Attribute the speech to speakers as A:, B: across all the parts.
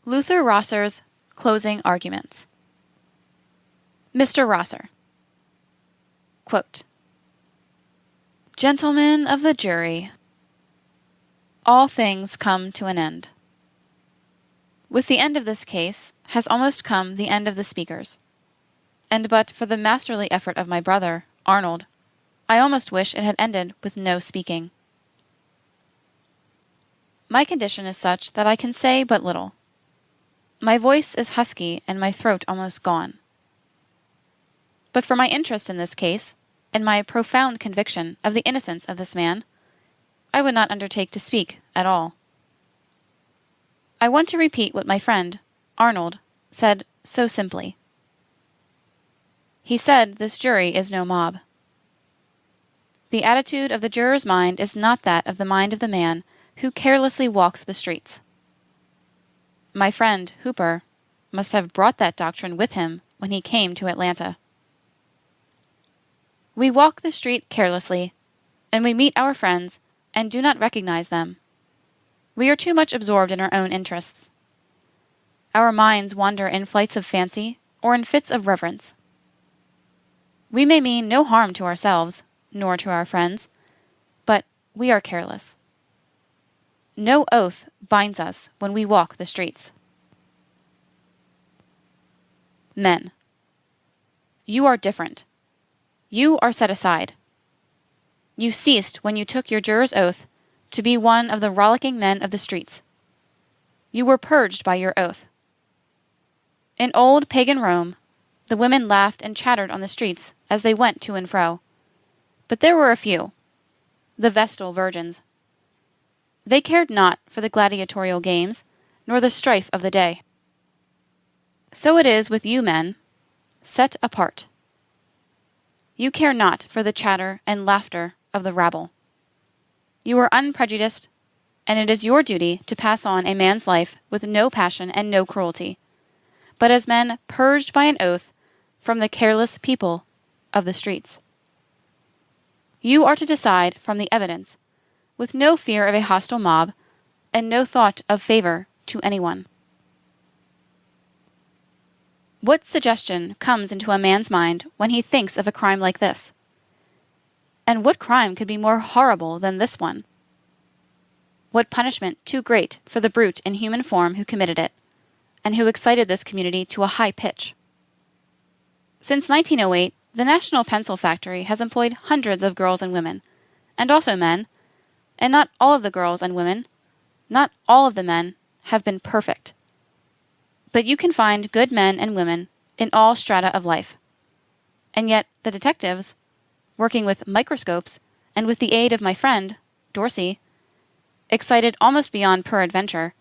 A: Luther Rosser's closing arguments. Mr. Rosser. Quote, Gentlemen of the jury, all things come to an end. With the end of this case has almost come the end of the speakers, and but for the masterly effort of my brother, Arnold, I almost wish it had ended with no speaking. My condition is such that I can say but little. My voice is husky and my throat almost gone. But for my interest in this case, and my profound conviction of the innocence of this man, I would not undertake to speak at all. I want to repeat what my friend, Arnold, said so simply. He said this jury is no mob. The attitude of the juror's mind is not that of the mind of the man who carelessly walks the streets. My friend, Hooper, must have brought that doctrine with him when he came to Atlanta. We walk the street carelessly, and we meet our friends and do not recognize them. We are too much absorbed in our own interests. Our minds wander in flights of fancy or in fits of reverence. We may mean no harm to ourselves, nor to our friends, but we are careless. No oath binds us when we walk the streets. Men. You are different. You are set aside. You ceased when you took your juror's oath to be one of the rollicking men of the streets. You were purged by your oath. In old pagan Rome, the women laughed and chattered on the streets as they went to and fro. But there were a few, the Vestal virgins. They cared not for the gladiatorial games, nor the strife of the day. So it is with you men, set apart. You care not for the chatter and laughter of the rabble. You are unprejudiced, and it is your duty to pass on a man's life with no passion and no cruelty, but as men purged by an oath from the careless people of the streets. You are to decide from the evidence, with no fear of a hostile mob, and no thought of favor to anyone. What suggestion comes into a man's mind when he thinks of a crime like this? And what crime could be more horrible than this one? What punishment too great for the brute in human form who committed it, and who excited this community to a high pitch? Since 1908, the National Pencil Factory has employed hundreds of girls and women, and also men, and not all of the girls and women, not all of the men, have been perfect. But you can find good men and women in all strata of life. And yet the detectives, working with microscopes and with the aid of my friend, Dorsey, excited almost beyond peradventure,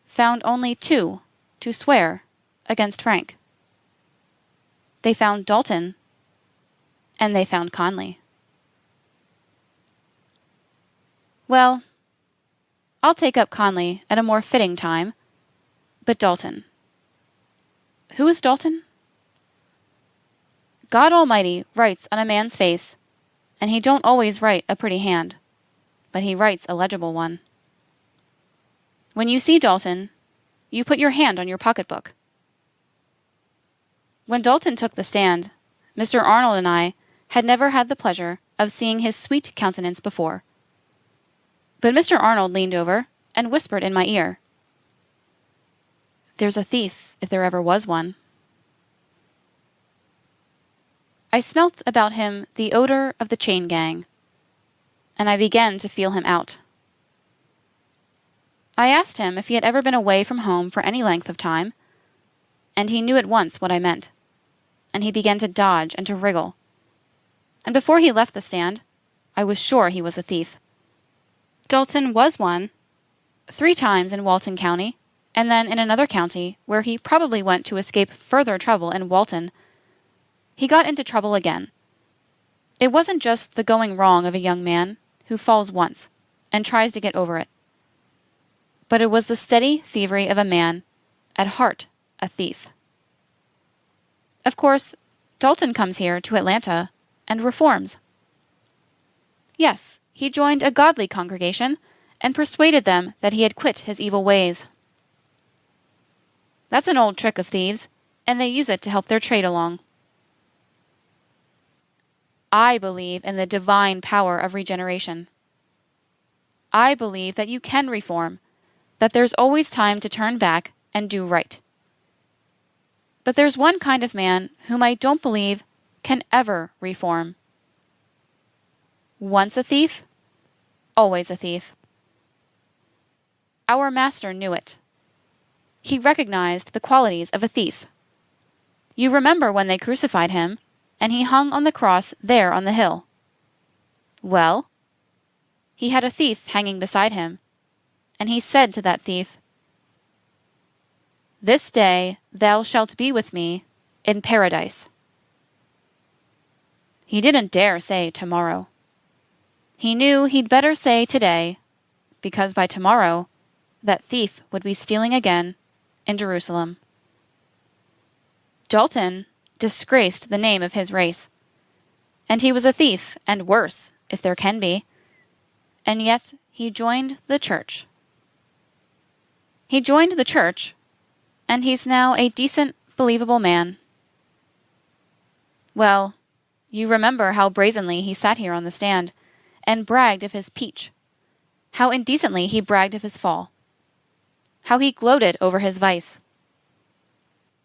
A: found only two to swear against Frank. They found Dalton, and they found Conley. Well, I'll take up Conley at a more fitting time, but Dalton. Who is Dalton? God Almighty writes on a man's face, and he don't always write a pretty hand, but he writes a legible one. When you see Dalton, you put your hand on your pocketbook. When Dalton took the stand, Mr. Arnold and I had never had the pleasure of seeing his sweet countenance before. But Mr. Arnold leaned over and whispered in my ear, "There's a thief, if there ever was one." I smelt about him the odor of the chain gang, and I began to feel him out. I asked him if he had ever been away from home for any length of time, and he knew at once what I meant, and he began to dodge and to wriggle. And before he left the stand, I was sure he was a thief. Dalton was one, 3 times in Walton County, and then in another county where he probably went to escape further trouble in Walton. He got into trouble again. It wasn't just the going wrong of a young man who falls once and tries to get over it, but it was the steady thievery of a man, at heart a thief. Of course, Dalton comes here to Atlanta and reforms. Yes, he joined a godly congregation and persuaded them that he had quit his evil ways. That's an old trick of thieves, and they use it to help their trade along. I believe in the divine power of regeneration. I believe that you can reform, that there's always time to turn back and do right. But there's one kind of man whom I don't believe can ever reform. Once a thief, always a thief. Our Master knew it. He recognized the qualities of a thief. You remember when they crucified him, and he hung on the cross there on the hill. Well, he had a thief hanging beside him, and he said to that thief, "This day thou shalt be with me in paradise." He didn't dare say tomorrow. He knew he'd better say today, because by tomorrow that thief would be stealing again in Jerusalem. Dalton disgraced the name of his race, and he was a thief, and worse, if there can be, and yet he joined the church. He joined the church, and he's now a decent, believable man. Well, you remember how brazenly he sat here on the stand and bragged of his peach, how indecently he bragged of his fall, how he gloated over his vice.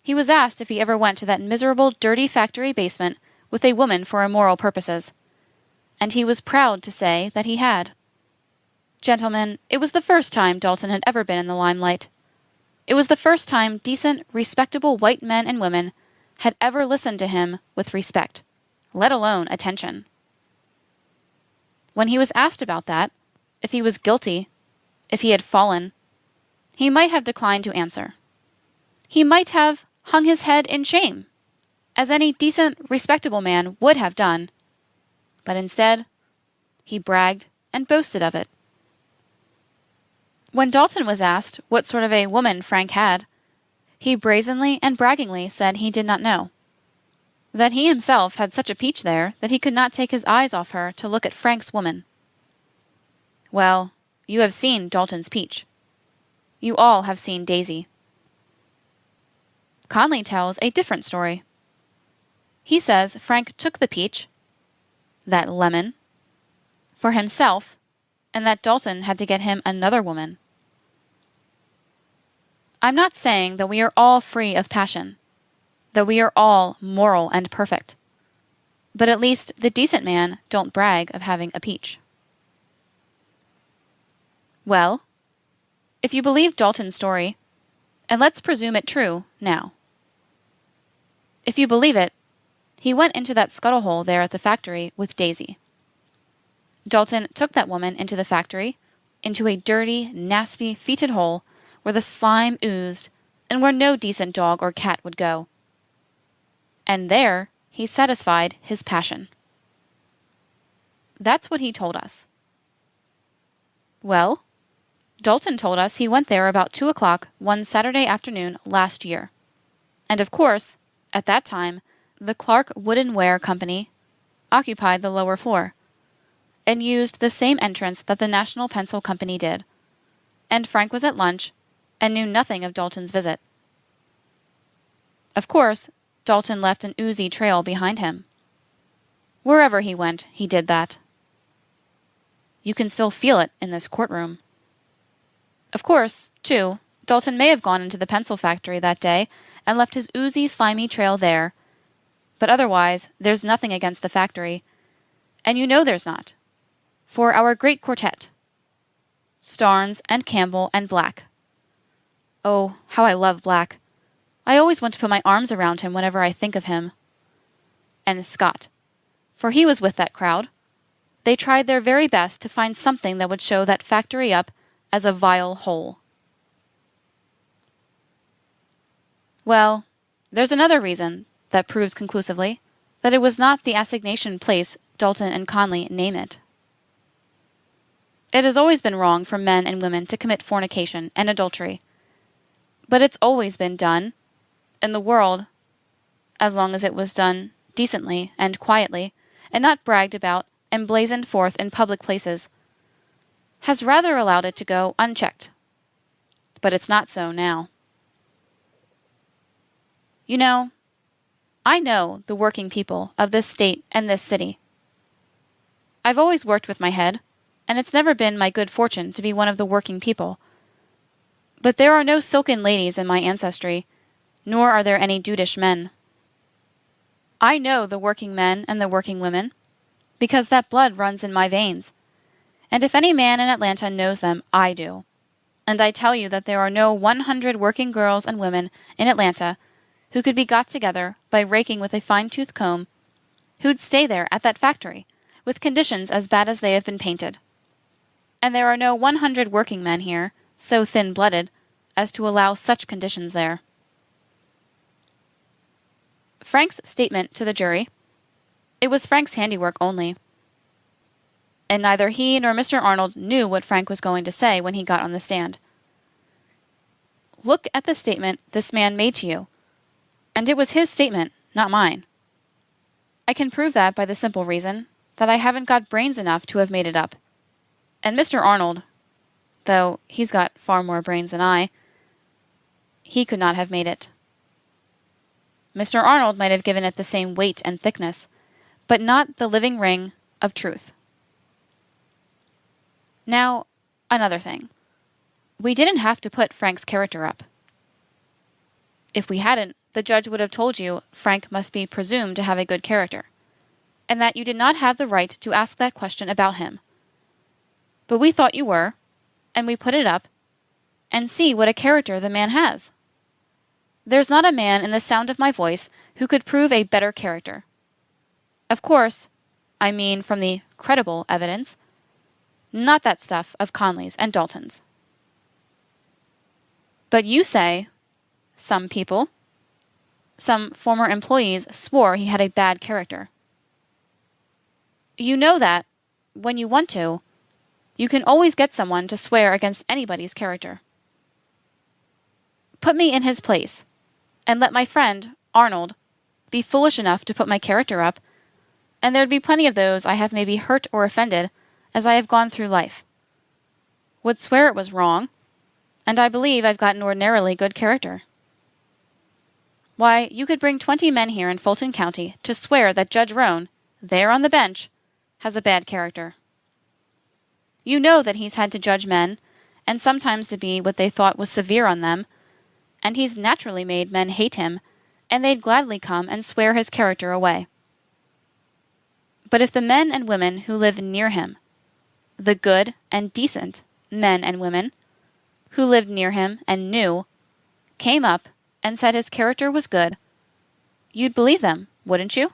A: He was asked if he ever went to that miserable, dirty factory basement with a woman for immoral purposes, and he was proud to say that he had. Gentlemen, it was the first time Dalton had ever been in the limelight. It was the first time decent, respectable white men and women had ever listened to him with respect, let alone attention. When he was asked about that, if he was guilty, if he had fallen, he might have declined to answer. He might have hung his head in shame, as any decent, respectable man would have done, but instead, he bragged and boasted of it. When Dalton was asked what sort of a woman Frank had, he brazenly and braggingly said he did not know, that he himself had such a peach there that he could not take his eyes off her to look at Frank's woman. Well, you have seen Dalton's peach. You all have seen Daisy. Conley tells a different story. He says Frank took the peach, that lemon, for himself, and that Dalton had to get him another woman. I'm not saying that we are all free of passion, that we are all moral and perfect, but at least the decent man don't brag of having a peach. Well, if you believe Dalton's story, and let's presume it true now. If you believe it, he went into that scuttle hole there at the factory with Daisy. Dalton took that woman into the factory, into a dirty, nasty, fetid hole where the slime oozed and where no decent dog or cat would go. And there he satisfied his passion. That's what he told us. Well, Dalton told us he went there about 2 o'clock one Saturday afternoon last year. And of course, at that time, the Clark Wooden Ware Company occupied the lower floor, and used the same entrance that the National Pencil Company did, and Frank was at lunch and knew nothing of Dalton's visit. Of course, Dalton left an oozy trail behind him. Wherever he went, he did that. You can still feel it in this courtroom. Of course, too, Dalton may have gone into the pencil factory that day and left his oozy, slimy trail there, but otherwise there's nothing against the factory, and you know there's not. For our great quartet, Starnes and Campbell and Black. Oh, how I love Black. I always want to put my arms around him whenever I think of him. And Scott, for he was with that crowd. They tried their very best to find something that would show that factory up as a vile hole. Well, there's another reason that proves conclusively that it was not the assignation place Dalton and Conley name it. It has always been wrong for men and women to commit fornication and adultery, but it's always been done, in the world, as long as it was done decently and quietly, and not bragged about and blazoned forth in public places, has rather allowed it to go unchecked. But it's not so now. You know, I know the working people of this state and this city. I've always worked with my head, and it's never been my good fortune to be one of the working people. But there are no silken ladies in my ancestry, nor are there any dudish men. I know the working men and the working women, because that blood runs in my veins. And if any man in Atlanta knows them, I do. And I tell you that there are no 100 working girls and women in Atlanta who could be got together by raking with a fine-tooth comb, who'd stay there at that factory, with conditions as bad as they have been painted. And there are no 100 working men here, so thin-blooded, as to allow such conditions there. Frank's statement to the jury. It was Frank's handiwork only. And neither he nor Mr. Arnold knew what Frank was going to say when he got on the stand. Look at the statement this man made to you. And it was his statement, not mine. I can prove that by the simple reason that I haven't got brains enough to have made it up. And Mr. Arnold, though he's got far more brains than I, he could not have made it. Mr. Arnold might have given it the same weight and thickness, but not the living ring of truth. Now, another thing. We didn't have to put Frank's character up. If we hadn't, the judge would have told you Frank must be presumed to have a good character, and that you did not have the right to ask that question about him. But we thought you were, and we put it up, and see what a character the man has. There's not a man in the sound of my voice who could prove a better character. Of course, I mean from the credible evidence, not that stuff of Conley's and Dalton's. But you say, some people, some former employees swore he had a bad character. You know that, when you want to, you can always get someone to swear against anybody's character. Put me in his place, and let my friend, Arnold, be foolish enough to put my character up, and there'd be plenty of those I have maybe hurt or offended as I have gone through life. Would swear it was wrong, and I believe I've got an ordinarily good character. Why, you could bring 20 men here in Fulton County to swear that Judge Roan, there on the bench, has a bad character. You know that he's had to judge men, and sometimes to be what they thought was severe on them, and he's naturally made men hate him, and they'd gladly come and swear his character away. But if the men and women who live near him, the good and decent men and women, who lived near him and knew, came up and said his character was good, you'd believe them, wouldn't you?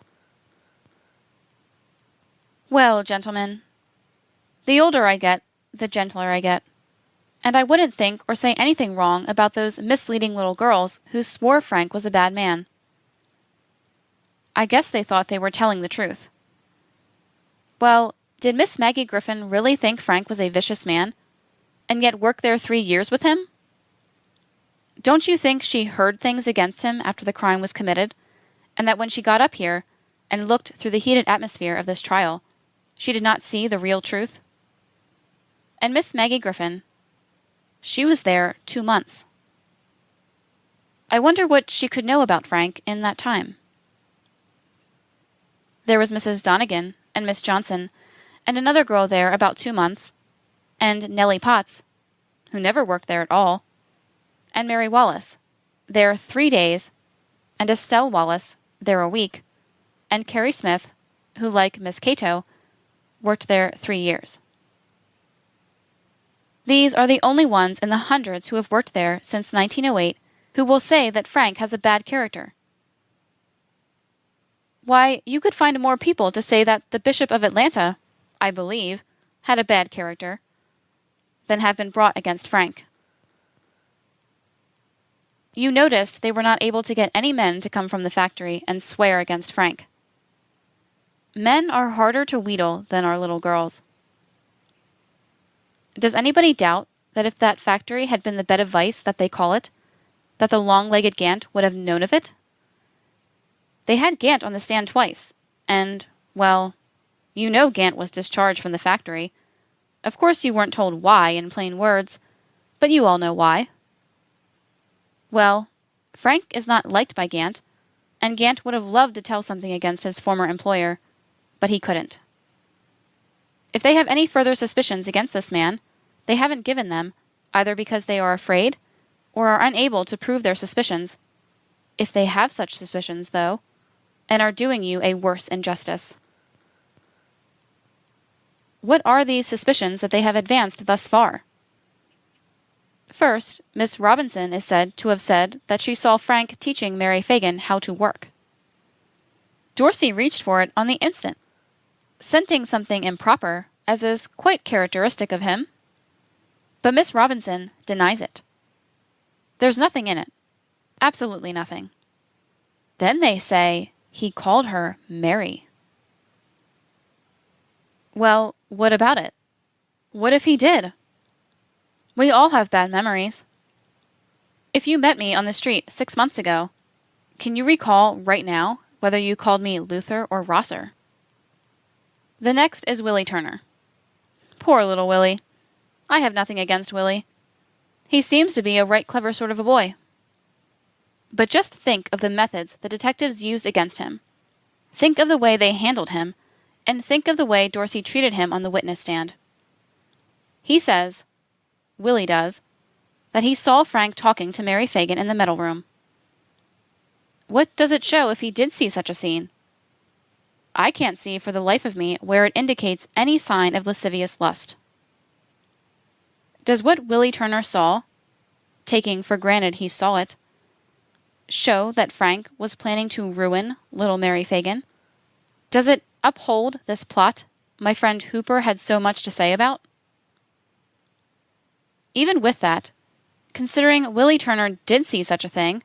A: Well, gentlemen, the older I get, the gentler I get. And I wouldn't think or say anything wrong about those misleading little girls who swore Frank was a bad man. I guess they thought they were telling the truth. Well, did Miss Maggie Griffin really think Frank was a vicious man, and yet work there 3 years with him? Don't you think she heard things against him after the crime was committed, and that when she got up here and looked through the heated atmosphere of this trial, she did not see the real truth? And Miss Maggie Griffin, she was there 2 months. I wonder what she could know about Frank in that time. There was Mrs. Donegan and Miss Johnson, and another girl there about 2 months, and Nellie Potts, who never worked there at all, and Mary Wallace, there 3 days, and Estelle Wallace, there a week, and Carrie Smith, who, like Miss Cato, worked there 3 years. These are the only ones in the hundreds who have worked there since 1908 who will say that Frank has a bad character. Why, you could find more people to say that the Bishop of Atlanta, I believe, had a bad character, than have been brought against Frank. You noticed they were not able to get any men to come from the factory and swear against Frank. Men are harder to wheedle than are little girls. Does anybody doubt that if that factory had been the bed of vice that they call it, that the long-legged Gant would have known of it? They had Gant on the stand twice, and, well, you know Gant was discharged from the factory. Of course you weren't told why in plain words, but you all know why. Well, Frank is not liked by Gant, and Gant would have loved to tell something against his former employer, but he couldn't. If they have any further suspicions against this man, they haven't given them, either because they are afraid or are unable to prove their suspicions. If they have such suspicions, though, and are doing you a worse injustice. What are these suspicions that they have advanced thus far? First, Miss Robinson is said to have said that she saw Frank teaching Mary Phagan how to work. Dorsey reached for it on the instant, scenting something improper, as is quite characteristic of him. But Miss Robinson denies it. There's nothing in it. Absolutely nothing. Then they say he called her Mary. Well, what about it? What if he did? We all have bad memories. If you met me on the street 6 months ago, can you recall right now whether you called me Luther or Rosser? The next is Willie Turner. Poor little Willie. I have nothing against Willie. He seems to be a right clever sort of a boy. But just think of the methods the detectives used against him. Think of the way they handled him, and think of the way Dorsey treated him on the witness stand. He says, Willie does, that he saw Frank talking to Mary Phagan in the metal room. What does it show if he did see such a scene? I can't see for the life of me where it indicates any sign of lascivious lust. Does what Willie Turner saw, taking for granted he saw it, show that Frank was planning to ruin little Mary Phagan? Does it uphold this plot my friend Hooper had so much to say about? Even with that, considering Willie Turner did see such a thing,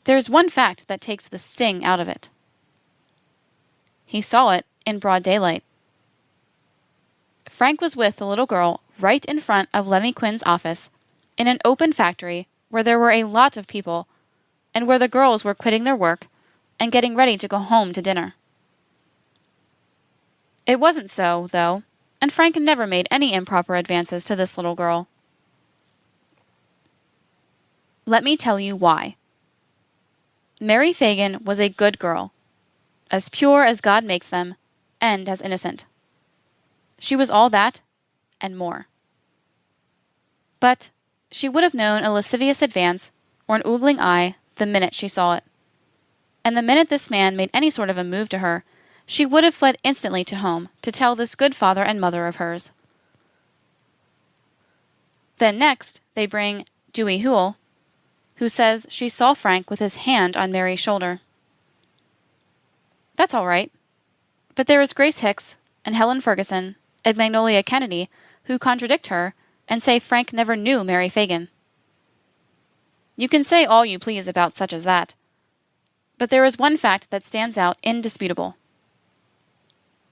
A: there's one fact that takes the sting out of it. He saw it in broad daylight. Frank was with the little girl right in front of Lemmy Quinn's office in an open factory where there were a lot of people and where the girls were quitting their work and getting ready to go home to dinner. It wasn't so, though, and Frank never made any improper advances to this little girl. Let me tell you why. Mary Phagan was a good girl, as pure as God makes them, and as innocent. She was all that, and more. But she would have known a lascivious advance or an oogling eye the minute she saw it. And the minute this man made any sort of a move to her, she would have fled instantly to home to tell this good father and mother of hers. Then next, they bring Dewey Hoole, who says she saw Frank with his hand on Mary's shoulder. That's all right. But there is Grace Hicks and Helen Ferguson and Magnolia Kennedy who contradict her and say Frank never knew Mary Phagan. You can say all you please about such as that, but there is one fact that stands out indisputable.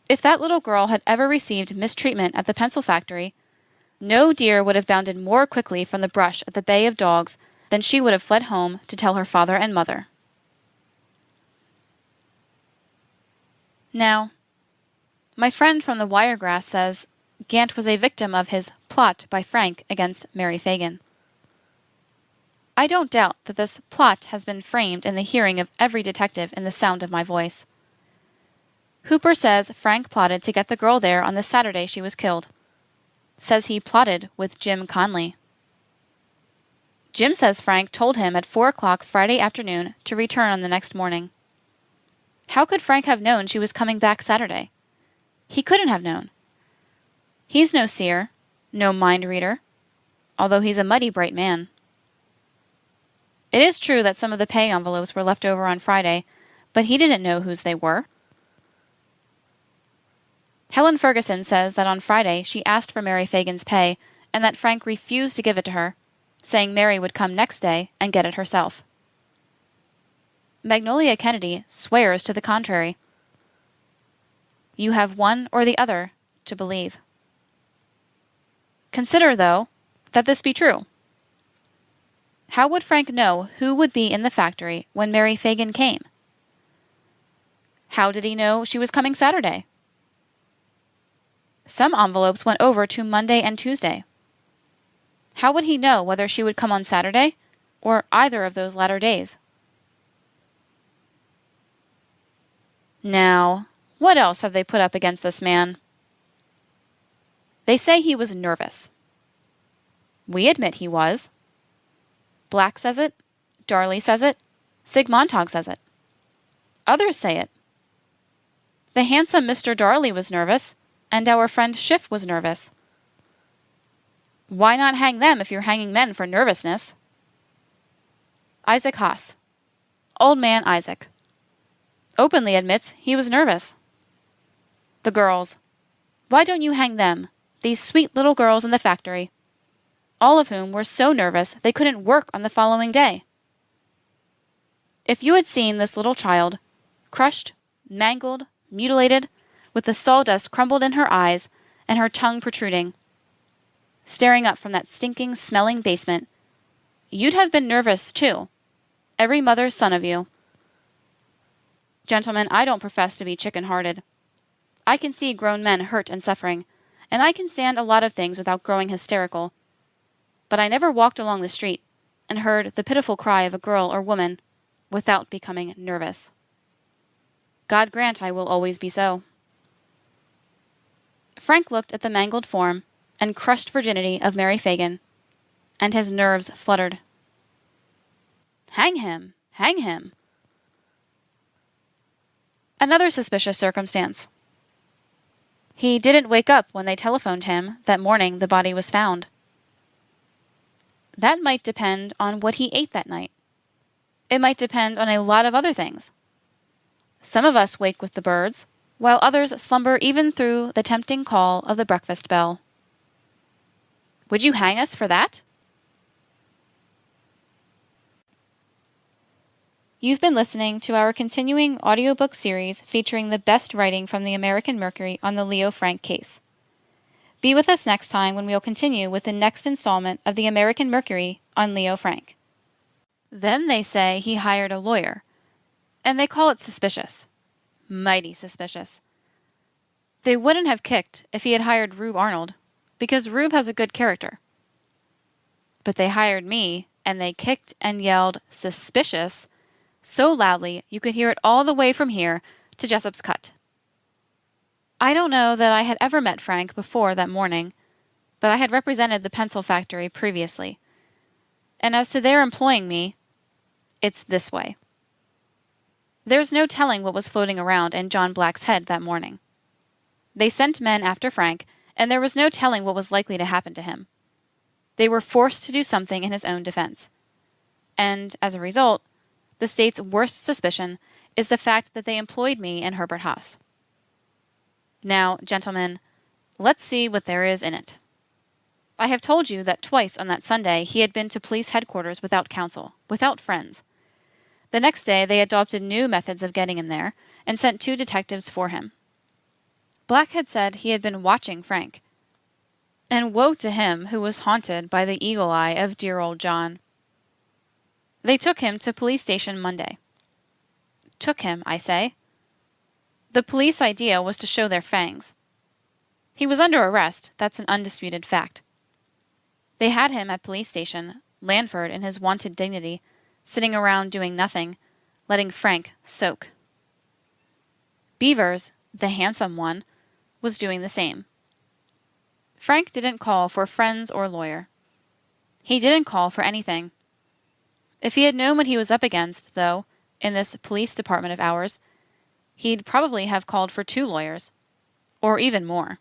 A: If that little girl had ever received mistreatment at the pencil factory, no deer would have bounded more quickly from the brush at the Bay of Dogs than she would have fled home to tell her father and mother. Now, my friend from the Wiregrass says Gant was a victim of his plot by Frank against Mary Phagan. I don't doubt that this plot has been framed in the hearing of every detective in the sound of my voice. Hooper says Frank plotted to get the girl there on the Saturday she was killed. Says he plotted with Jim Conley. Jim says Frank told him at 4 o'clock Friday afternoon to return on the next morning. How could Frank have known she was coming back Saturday? He couldn't have known. He's no seer, no mind reader, although he's a mighty bright man. It is true that some of the pay envelopes were left over on Friday, but he didn't know whose they were. Helen Ferguson says that on Friday she asked for Mary Phagan's pay and that Frank refused to give it to her, saying Mary would come next day and get it herself. Magnolia Kennedy swears to the contrary. You have one or the other to believe. Consider, though, that this be true. How would Frank know who would be in the factory when Mary Phagan came? How did he know she was coming Saturday? Some envelopes went over to Monday and Tuesday. How would he know whether she would come on Saturday or either of those latter days. Now, what else have they put up against this man? They say he was nervous. We admit he was. Black says it, Darley says it, Sig Montag says it. Others say it. The handsome Mr. Darley was nervous, and our friend Schiff was nervous. Why not hang them if you're hanging men for nervousness? Isaac Haas, old man Isaac, openly admits he was nervous. The girls. Why don't you hang them, these sweet little girls in the factory, all of whom were so nervous they couldn't work on the following day? If you had seen this little child, crushed, mangled, mutilated, with the sawdust crumbled in her eyes and her tongue protruding, staring up from that stinking, smelling basement, you'd have been nervous, too, every mother's son of you. Gentlemen, I don't profess to be chicken-hearted. I can see grown men hurt and suffering, and I can stand a lot of things without growing hysterical. But I never walked along the street and heard the pitiful cry of a girl or woman without becoming nervous. God grant I will always be so. Frank looked at the mangled form and crushed virginity of Mary Phagan, and his nerves fluttered. Hang him! Hang him! Another suspicious circumstance. He didn't wake up when they telephoned him that morning the body was found. That might depend on what he ate that night. It might depend on a lot of other things. Some of us wake with the birds, while others slumber even through the tempting call of the breakfast bell. Would you hang us for that? You've been listening to our continuing audiobook series featuring the best writing from the American Mercury on the Leo Frank case. Be with us next time when we'll continue with the next installment of the American Mercury on Leo Frank. Then they say he hired a lawyer, and they call it suspicious. Mighty suspicious. They wouldn't have kicked if he had hired Rube Arnold, because Rube has a good character. But they hired me, and they kicked and yelled suspicious so loudly you could hear it all the way from here to Jessup's Cut. I don't know that I had ever met Frank before that morning, but I had represented the pencil factory previously. And as to their employing me, it's this way. There's no telling what was floating around in John Black's head that morning. They sent men after Frank, and there was no telling what was likely to happen to him. They were forced to do something in his own defense. And, as a result, the state's worst suspicion is the fact that they employed me and Herbert Haas. Now, gentlemen, let's see what there is in it. I have told you that twice on that Sunday he had been to police headquarters without counsel, without friends. The next day they adopted new methods of getting him there, and sent 2 detectives for him. Black had said he had been watching Frank. And woe to him who was haunted by the eagle eye of dear old John. They took him to police station Monday. Took him, I say. The police idea was to show their fangs. He was under arrest, that's an undisputed fact. They had him at police station, Lanford in his wonted dignity, sitting around doing nothing, letting Frank soak. Beavers, the handsome one, was doing the same. Frank didn't call for friends or lawyer. He didn't call for anything. If he had known what he was up against, though, in this police department of ours, he'd probably have called for 2 lawyers, or even more.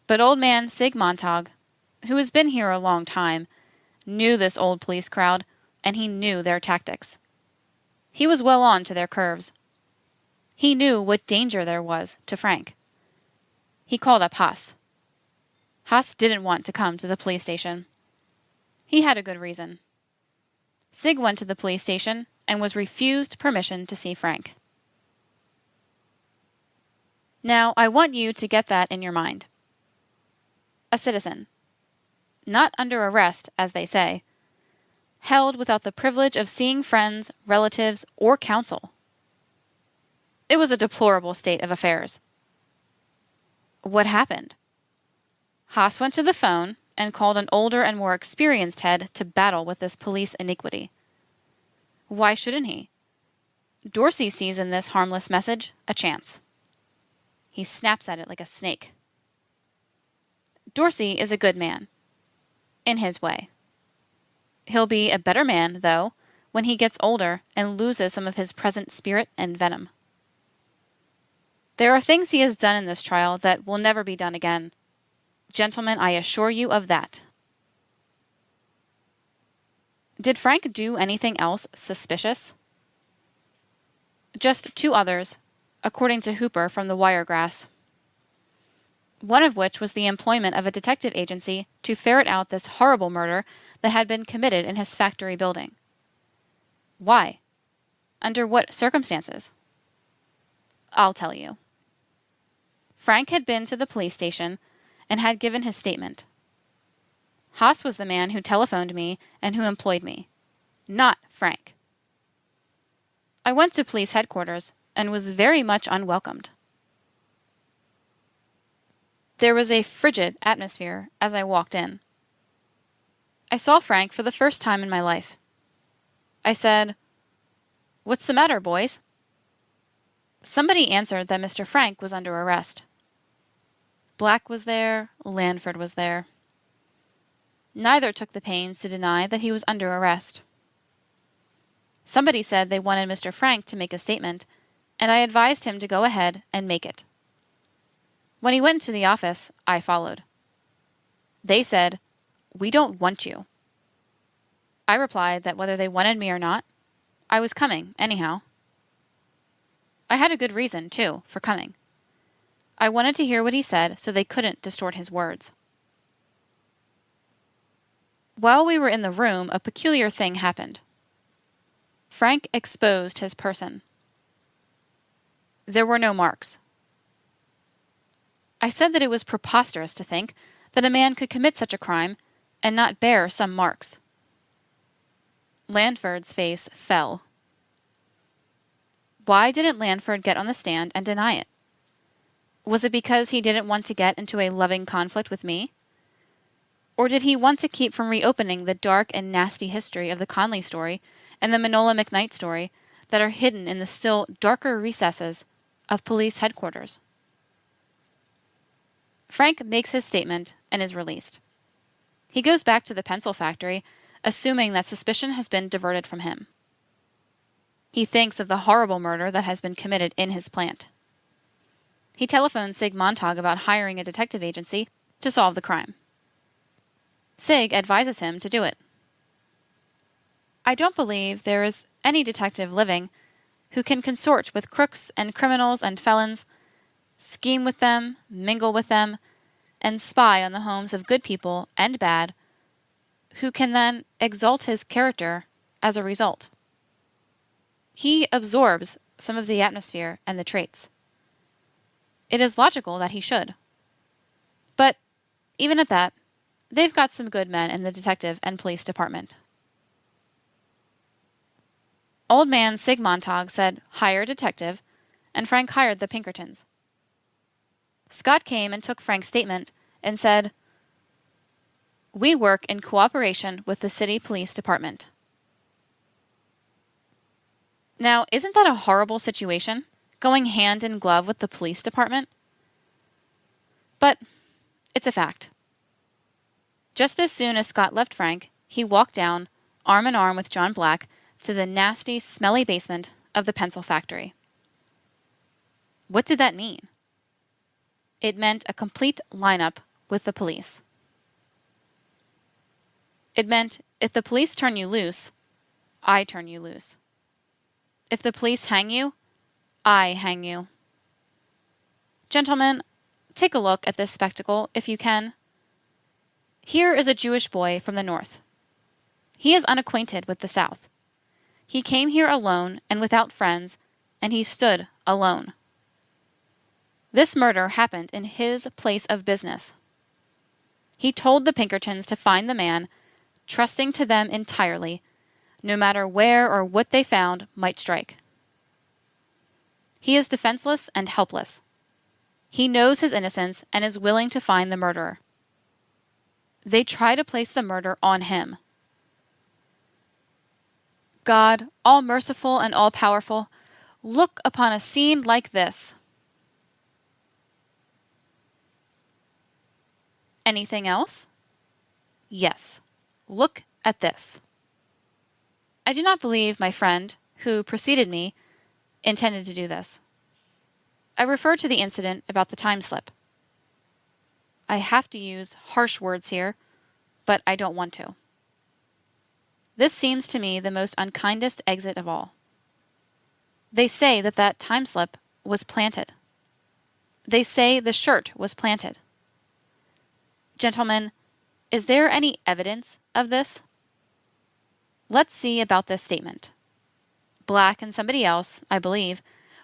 A: But old man Sig Montag, who has been here a long time, knew this old police crowd, and he knew their tactics. He was well on to their curves. He knew what danger there was to Frank. He called up Haas. Haas didn't want to come to the police station. He had a good reason. Sig went to the police station and was refused permission to see Frank. Now, I want you to get that in your mind. A citizen. Not under arrest, as they say. Held without the privilege of seeing friends, relatives, or counsel. It was a deplorable state of affairs. What happened? Haas went to the phone, and called an older and more experienced head to battle with this police iniquity. Why shouldn't he? Dorsey sees in this harmless message a chance. He snaps at it like a snake. Dorsey is a good man, in his way. He'll be a better man, though, when he gets older and loses some of his present spirit and venom. There are things he has done in this trial that will never be done again. Gentlemen, I assure you of that. Did Frank do anything else suspicious? Just 2 others, according to Hooper from the Wiregrass. One of which was the employment of a detective agency to ferret out this horrible murder that had been committed in his factory building. Why? Under what circumstances? I'll tell you. Frank had been to the police station and had given his statement. Haas was the man who telephoned me and who employed me, not Frank. I went to police headquarters and was very much unwelcomed. There was a frigid atmosphere as I walked in. I saw Frank for the first time in my life. I said, "What's the matter, boys?" Somebody answered that Mr. Frank was under arrest. Black was there, Lanford was there. Neither took the pains to deny that he was under arrest. Somebody said they wanted Mr. Frank to make a statement, and I advised him to go ahead and make it. When he went to the office, I followed. They said, "We don't want you." I replied that whether they wanted me or not, I was coming anyhow. I had a good reason, too, for coming. I wanted to hear what he said so they couldn't distort his words. While we were in the room, a peculiar thing happened. Frank exposed his person. There were no marks. I said that it was preposterous to think that a man could commit such a crime and not bear some marks. Lanford's face fell. Why didn't Lanford get on the stand and deny it? Was it because he didn't want to get into a loving conflict with me? Or did he want to keep from reopening the dark and nasty history of the Conley story and the Manola McKnight story that are hidden in the still darker recesses of police headquarters? Frank makes his statement and is released. He goes back to the pencil factory, assuming that suspicion has been diverted from him. He thinks of the horrible murder that has been committed in his plant. He telephones Sig Montag about hiring a detective agency to solve the crime. Sig advises him to do it. I don't believe there is any detective living who can consort with crooks and criminals and felons, scheme with them, mingle with them, and spy on the homes of good people and bad, who can then exalt his character as a result. He absorbs some of the atmosphere and the traits. It is logical that he should. But even at that, they've got some good men in the detective and police department. Old man Sig Montag said, "Hire a detective," and Frank hired the Pinkertons. Scott came and took Frank's statement and said, "We work in cooperation with the city police department." Now, isn't that a horrible situation, going hand in glove with the police department? But it's a fact. Just as soon as Scott left Frank, he walked down, arm in arm with John Black, to the nasty, smelly basement of the pencil factory. What did that mean? It meant a complete lineup with the police. It meant if the police turn you loose, I turn you loose. If the police hang you, I hang you. Gentlemen, take a look at this spectacle if you can. Here is a Jewish boy from the north. He is unacquainted with the South. He came here alone and without friends, and he stood alone. This murder happened in his place of business. He told the Pinkertons to find the man, trusting to them entirely, no matter where or what they found might strike. He is defenseless and helpless. He knows his innocence and is willing to find the murderer. They try to place the murder on him. God, all merciful and all powerful, look upon a scene like this. Anything else? Yes. Look at this. I do not believe my friend, who preceded me, intended to do this. I refer to the incident about the time slip. I have to use harsh words here, but I don't want to. This seems to me the most unkindest exit of all. They say that that time slip was planted. They say the shirt was planted. Gentlemen, is there any evidence of this? Let's see about this statement. Black and somebody else, I believe,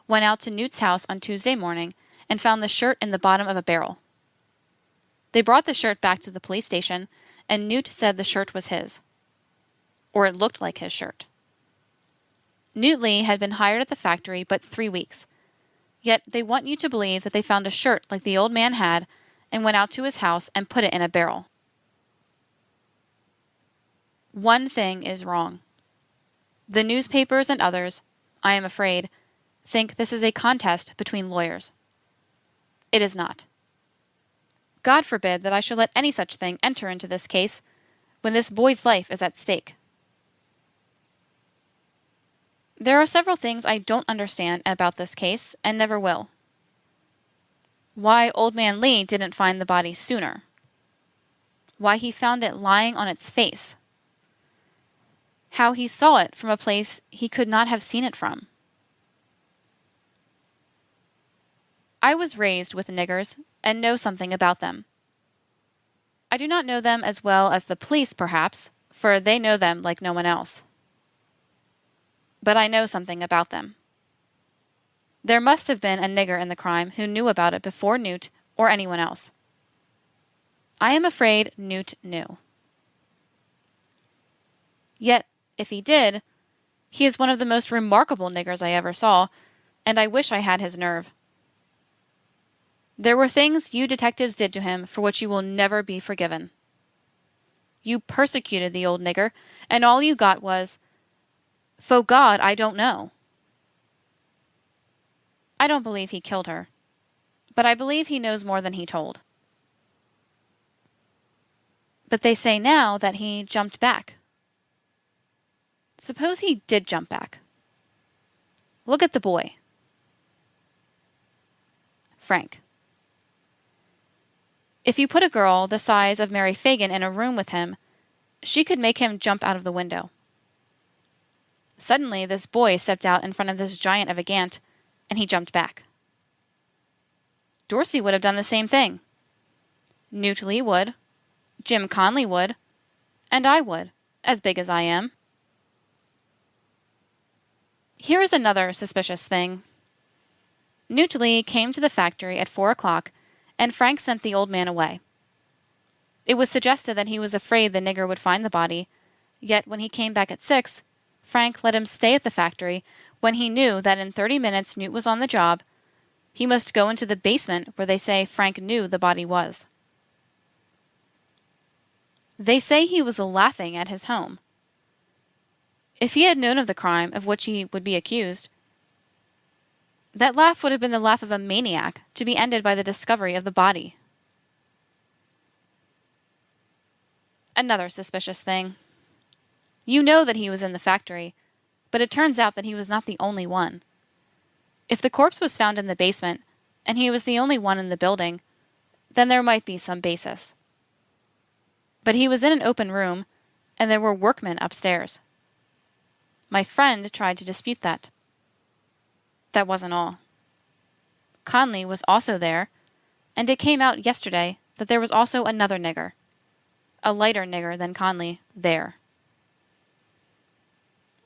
A: went out to Newt's house on Tuesday morning and found the shirt in the bottom of a barrel. They brought the shirt back to the police station, and Newt said the shirt was his. Or it looked like his shirt. Newt Lee had been hired at the factory but 3 weeks. Yet they want you to believe that they found a shirt like the old man had and went out to his house and put it in a barrel. One thing is wrong. The newspapers and others, I am afraid, think this is a contest between lawyers. It is not. God forbid that I should let any such thing enter into this case when this boy's life is at stake. There are several things I don't understand about this case and never will. Why Old Man Lee didn't find the body sooner. Why he found it lying on its face. How he saw it from a place he could not have seen it from. I was raised with niggers and know something about them. I do not know them as well as the police, perhaps, for they know them like no one else. But I know something about them. There must have been a nigger in the crime who knew about it before Newt or anyone else. I am afraid Newt knew. Yet, if he did, he is one of the most remarkable niggers I ever saw, and I wish I had his nerve. There were things you detectives did to him for which you will never be forgiven. You persecuted the old nigger, and all you got was, "Fo God, I don't know." I don't believe he killed her, but I believe he knows more than he told. But they say now that he jumped back. Suppose he did jump back. Look at the boy. Frank. If you put a girl the size of Mary Phagan in a room with him, she could make him jump out of the window. Suddenly, this boy stepped out in front of this giant of a Gant, and he jumped back. Dorsey would have done the same thing. Newt Lee would. Jim Conley would. And I would, as big as I am. Here is another suspicious thing. Newt Lee came to the factory at 4 o'clock, and Frank sent the old man away. It was suggested that he was afraid the nigger would find the body, yet when he came back at 6, Frank let him stay at the factory when he knew that in 30 minutes Newt was on the job. He must go into the basement where they say Frank knew the body was. They say he was laughing at his home. If he had known of the crime of which he would be accused, that laugh would have been the laugh of a maniac to be ended by the discovery of the body. Another suspicious thing. You know that he was in the factory, but it turns out that he was not the only one. If the corpse was found in the basement, and he was the only one in the building, then there might be some basis. But he was in an open room, and there were workmen upstairs. My friend tried to dispute that. That wasn't all. Conley was also there, and it came out yesterday that there was also another nigger, a lighter nigger than Conley, there.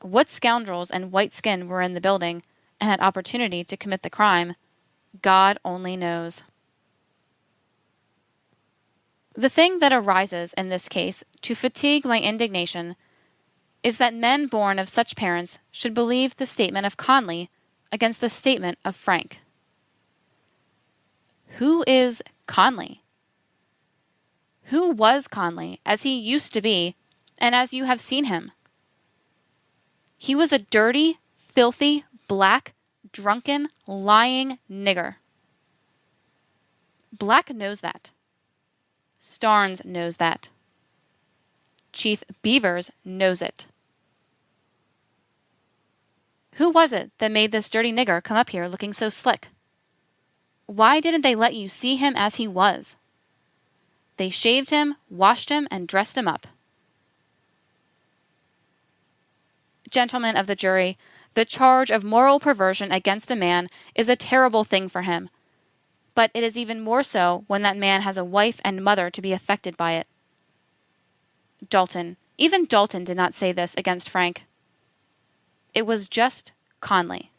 A: What scoundrels and white skin were in the building and had opportunity to commit the crime, God only knows. The thing that arises in this case to fatigue my indignation is that men born of such parents should believe the statement of Conley against the statement of Frank. Who is Conley? Who was Conley as he used to be and as you have seen him? He was a dirty, filthy, black, drunken, lying nigger. Black knows that. Starnes knows that. Chief Beavers knows it. Who was it that made this dirty nigger come up here looking so slick? Why didn't they let you see him as he was? They shaved him, washed him, and dressed him up. Gentlemen of the jury, the charge of moral perversion against a man is a terrible thing for him, but it is even more so when that man has a wife and mother to be affected by it. Even Dalton did not say this against Frank. It was just Conley.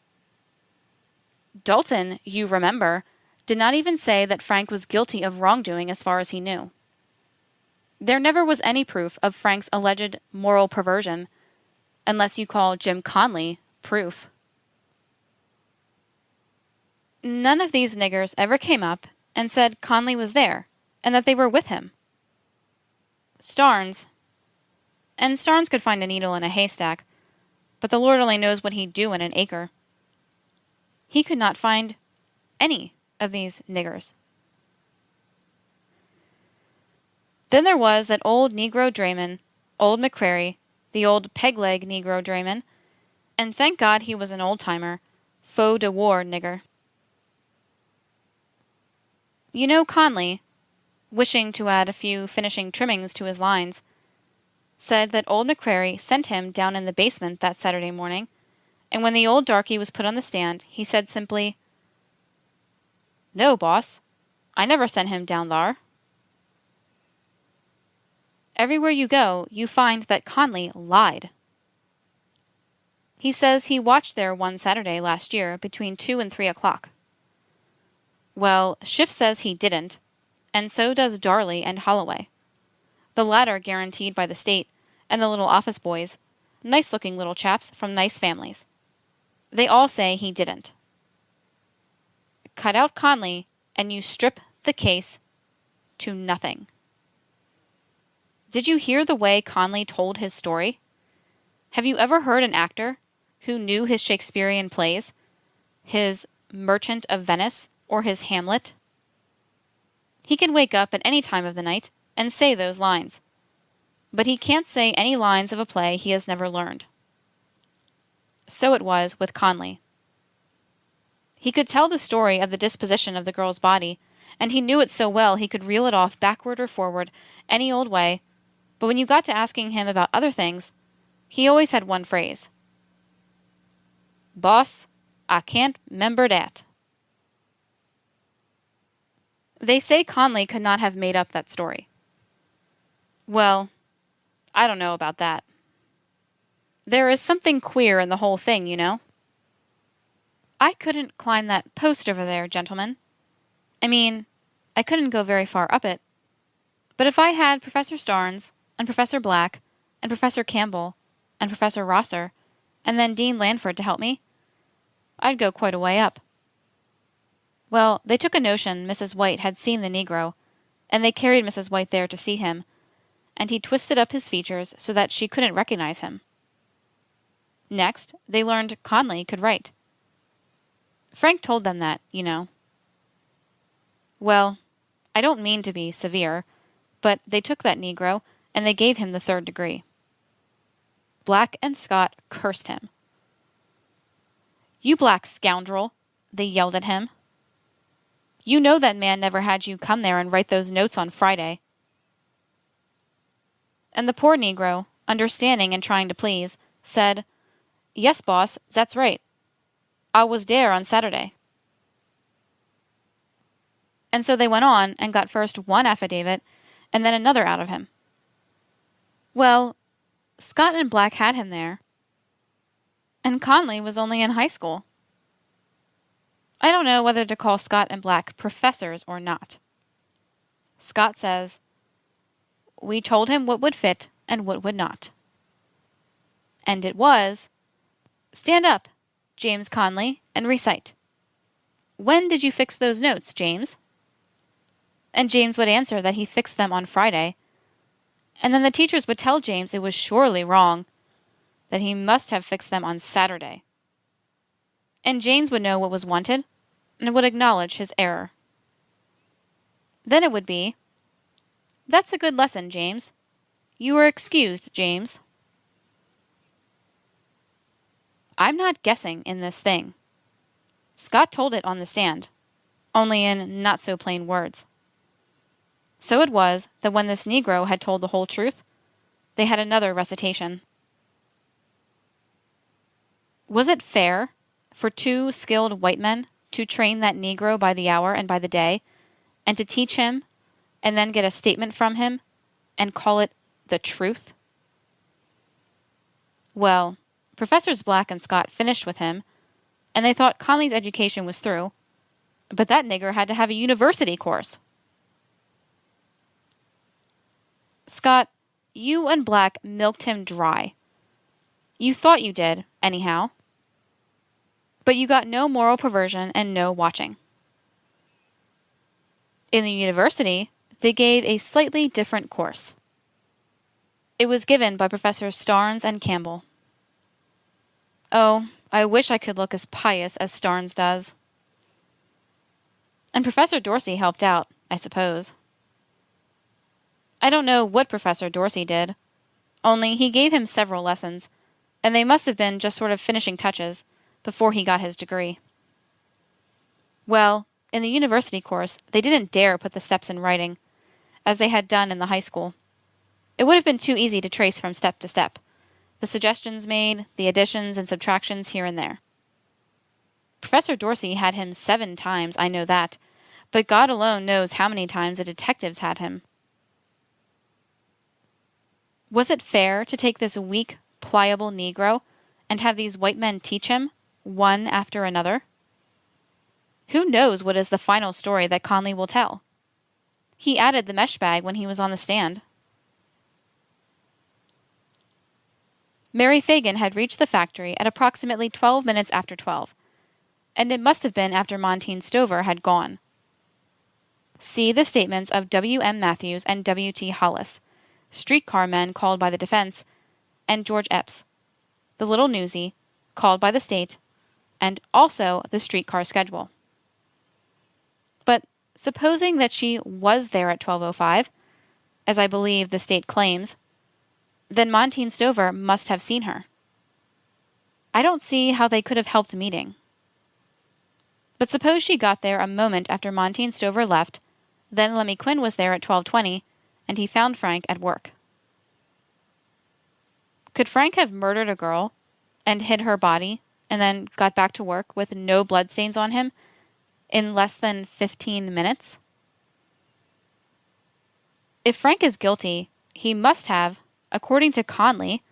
A: Dalton, you remember, did not even say that Frank was guilty of wrongdoing as far as he knew. There never was any proof of Frank's alleged moral perversion, unless you call Jim Conley proof. None of these niggers ever came up and said Conley was there and that they were with him. Starnes could find a needle in a haystack, but the Lord only knows what he'd do in an acre. He could not find any of these niggers. Then there was that old Negro drayman, old McCrary, the old peg-leg Negro drayman, and thank God he was an old-timer, faux de war nigger. You know Conley, wishing to add a few finishing trimmings to his lines, said that old McCrary sent him down in the basement that Saturday morning, and when the old darky was put on the stand, he said simply, "No, boss, I never sent him down thar." Everywhere you go, you find that Conley lied. He says he watched there one Saturday last year between 2 and 3 o'clock. Well, Schiff says he didn't, and so does Darley and Holloway. The latter guaranteed by the state, and the little office boys, nice-looking little chaps from nice families. They all say he didn't. Cut out Conley, and you strip the case to nothing. Did you hear the way Conley told his story? Have you ever heard an actor who knew his Shakespearean plays, his Merchant of Venice, or his Hamlet? He can wake up at any time of the night and say those lines, but he can't say any lines of a play he has never learned. So it was with Conley. He could tell the story of the disposition of the girl's body, and he knew it so well he could reel it off backward or forward, any old way, but when you got to asking him about other things, he always had one phrase. "Boss, I can't 'member dat." They say Conley could not have made up that story. Well, I don't know about that. There is something queer in the whole thing, you know. I couldn't climb that post over there, gentlemen. I mean, I couldn't go very far up it. But if I had Professor Starnes, and Professor Black, and Professor Campbell, and Professor Rosser, and then Dean Lanford to help me, I'd go quite a way up. Well, they took a notion Mrs. White had seen the Negro, and they carried Mrs. White there to see him, and he twisted up his features so that she couldn't recognize him. Next, they learned Conley could write. Frank told them that, you know. Well, I don't mean to be severe, but they took that Negro, and they gave him the 3rd degree. Black and Scott cursed him. "You black scoundrel," they yelled at him. "You know that man never had you come there and write those notes on Friday." And the poor Negro, understanding and trying to please, said, "Yes, boss, that's right. I was there on Saturday." And so they went on and got first one affidavit and then another out of him. Well, Scott and Black had him there, and Conley was only in high school. I don't know whether to call Scott and Black professors or not. Scott says, "We told him what would fit and what would not." And it was, "Stand up, James Conley, and recite. When did you fix those notes, James?" And James would answer that he fixed them on Friday. And then the teachers would tell James it was surely wrong, that he must have fixed them on Saturday. And James would know what was wanted, and would acknowledge his error. Then it would be, "That's a good lesson, James. You are excused, James." I'm not guessing in this thing. Scott told it on the stand, only in not so plain words. So it was that when this Negro had told the whole truth, they had another recitation. Was it fair for two skilled white men to train that Negro by the hour and by the day, and to teach him, and then get a statement from him, and call it the truth? Well, Professors Black and Scott finished with him, and they thought Conley's education was through, but that nigger had to have a university course. Scott, you and Black milked him dry. You thought you did, anyhow. But you got no moral perversion and no watching. In the university, they gave a slightly different course. It was given by Professors Starnes and Campbell. Oh, I wish I could look as pious as Starnes does. And Professor Dorsey helped out, I suppose. I don't know what Professor Dorsey did, only he gave him several lessons, and they must have been just sort of finishing touches before he got his degree. Well, in the university course, they didn't dare put the steps in writing, as they had done in the high school. It would have been too easy to trace from step to step, the suggestions made, the additions and subtractions here and there. Professor Dorsey had him 7 times, I know that, but God alone knows how many times the detectives had him. Was it fair to take this weak, pliable Negro and have these white men teach him, one after another? Who knows what is the final story that Conley will tell? He added the mesh bag when he was on the stand. Mary Phagan had reached the factory at approximately 12 minutes after 12, and it must have been after Montine Stover had gone. See the statements of W. M. Matthews and W. T. Hollis, streetcar men called by the defense, and George Epps, the little newsie, called by the state, and also the streetcar schedule. But supposing that she was there at 12:05, as I believe the state claims, then Montine Stover must have seen her. I don't see how they could have helped meeting. But suppose she got there a moment after Montine Stover left, then Lemmy Quinn was there at 12:20, and he found Frank at work. Could Frank have murdered a girl and hid her body and then got back to work with no bloodstains on him in less than 15 minutes? If Frank is guilty, he must have, according to Conley,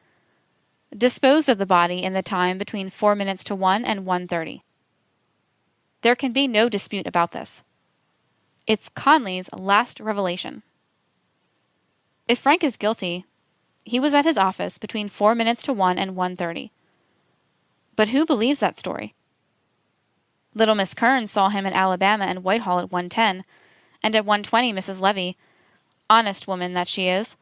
A: disposed of the body in the time between 4 minutes to 1 and 1:30. There can be no dispute about this. It's Conley's last revelation. If Frank is guilty, he was at his office between 4 minutes to 1 and 1:30. But who believes that story? Little Miss Kearns saw him in Alabama and Whitehall at 1:10, and at 1:20 Mrs. Levy, honest woman that she is,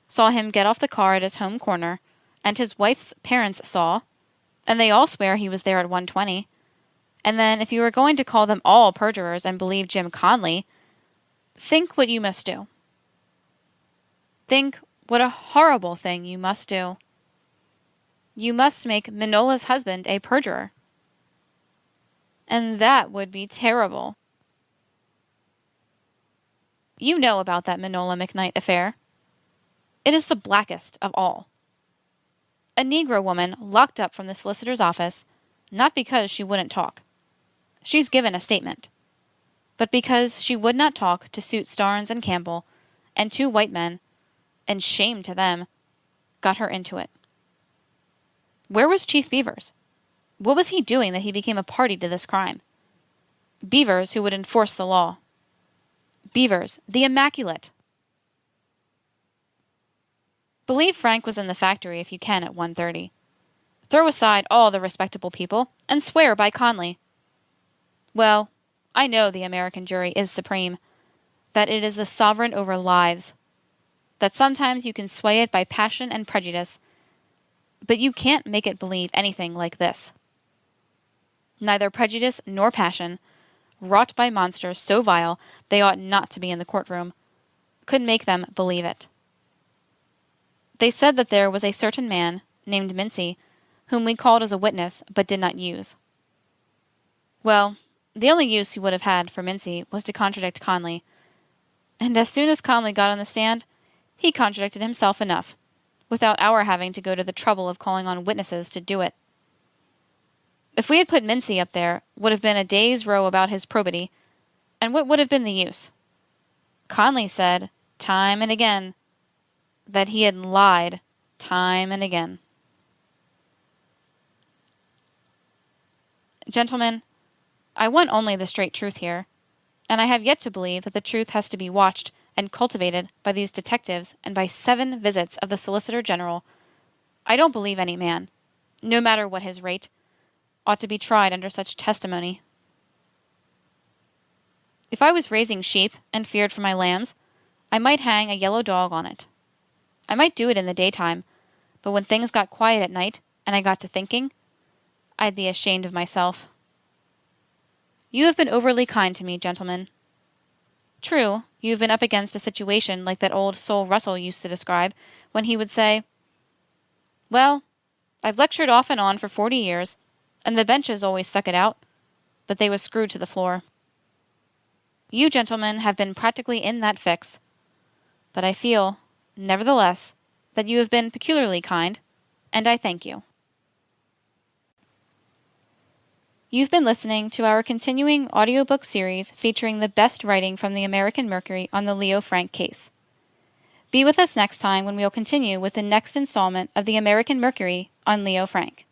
A: saw him get off the car at his home corner, and his wife's parents saw, and they all swear he was there at 1:20. And then if you were going to call them all perjurers and believe Jim Conley, think what you must do. Think what a horrible thing you must do. You must make Minola's husband a perjurer. And that would be terrible. You know about that Minola McKnight affair. It is the blackest of all. A Negro woman locked up from the solicitor's office, not because she wouldn't talk. She's given a statement. But because she would not talk to suit Starnes and Campbell, and 2 white men, and shame to them, got her into it. Where was Chief Beavers? What was he doing that he became a party to this crime? Beavers who would enforce the law. Beavers, the immaculate. Believe Frank was in the factory if you can at 1:30. Throw aside all the respectable people and swear by Conley. Well, I know the American jury is supreme. that it is the sovereign over lives, that sometimes you can sway it by passion and prejudice, but you can't make it believe anything like this. Neither prejudice nor passion, wrought by monsters so vile they ought not to be in the courtroom, could make them believe it. They said that there was a certain man, named Mincy, whom we called as a witness but did not use. Well, the only use he would have had for Mincy was to contradict Conley, and as soon as Conley got on the stand, he contradicted himself enough, without our having to go to the trouble of calling on witnesses to do it. If we had put Mincy up there, would have been a day's row about his probity, and what would have been the use? Conley said, time and again, that he had lied time and again. Gentlemen, I want only the straight truth here, and I have yet to believe that the truth has to be watched and cultivated by these detectives and by 7 visits of the Solicitor General. I don't believe any man, no matter what his rate, ought to be tried under such testimony. If I was raising sheep and feared for my lambs, I might hang a yellow dog on it. I might do it in the daytime, but when things got quiet at night and I got to thinking, I'd be ashamed of myself. You have been overly kind to me, gentlemen. True, you have been up against a situation like that old Sol Russell used to describe, when he would say, well, I've lectured off and on for 40 years, and the benches always stuck it out, but they was screwed to the floor. You gentlemen have been practically in that fix, but I feel, nevertheless, that you have been peculiarly kind, and I thank you. You've been listening to our continuing audiobook series featuring the best writing from the American Mercury on the Leo Frank case. Be with us next time when we'll continue with the next installment of the American Mercury on Leo Frank.